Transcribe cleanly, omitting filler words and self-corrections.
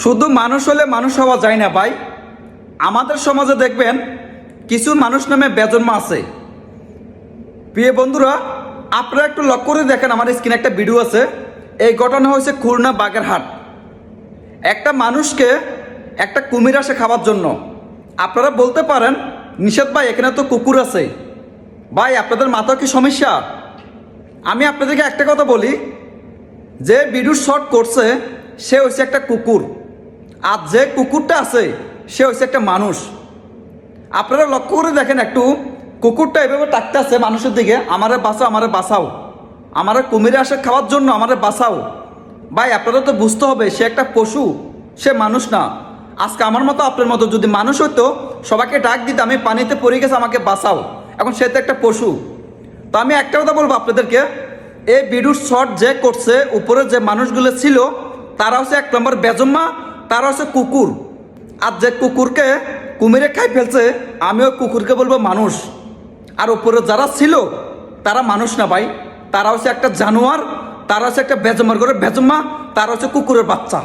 শুধু মানুষ হলে মানুষ হওয়া যায় না ভাই। আমাদের সমাজে দেখবেন কিছু মানুষ নামে বেজন্মা আছে। প্রিয় বন্ধুরা, আপনারা একটু লক্ষ্য করে দেখেন, আমার স্ক্রিনে একটা ভিডিও আছে। এই ঘটনা হয়েছে খুলনা বাগেরহাট। একটা মানুষকে একটা কুমির আসে খাওয়ার জন্য। আপনারা বলতে পারেন নিষেধ ভাই, এখানে তো কুকুর আছে। ভাই, আপনাদের মাথায় কি সমস্যা? আমি আপনাদেরকে একটা কথা বলি, যে ভিডিও শট করছে সে হচ্ছে একটা কুকুর, আর যে কুকুরটা আছে সে হচ্ছে একটা মানুষ। আপনারা লক্ষ্য করে দেখেন একটু, কুকুরটা এভাবে ডাকতে আছে মানুষের দিকে, আমারে বাঁচাও, আমারে বাঁচাও, আমারে কুমিরে আসে খাওয়ার জন্য, আমারে বাঁচাও। ভাই, আপনারা তো বুঝতে হবে সে একটা পশু, সে মানুষ না। আজকে আমার মতো আপনার মতো যদি মানুষ হতো, সবাইকে ডাক দিত আমি পানিতে পড়ে গেছে আমাকে বাঁচাও। এখন সে তো একটা পশু। তো আমি একটা কথা বলবো আপনাদেরকে, এই ভিডিওর শট যে করছে, উপরে যে মানুষগুলো ছিল তারা হচ্ছে এক নম্বর বেজম্মা, তারা হচ্ছে কুকুর। আর যে কুকুরকে কুমিরে খাই ফেলছে, আমিও কুকুরকে বলবো মানুষ। আর উপরে যারা ছিল তারা মানুষ না ভাই, তারা হচ্ছে একটা জানোয়ার, তারা হচ্ছে একটা বেজম্মার করে বেজম্মা, তারা হচ্ছে কুকুরের বাচ্চা।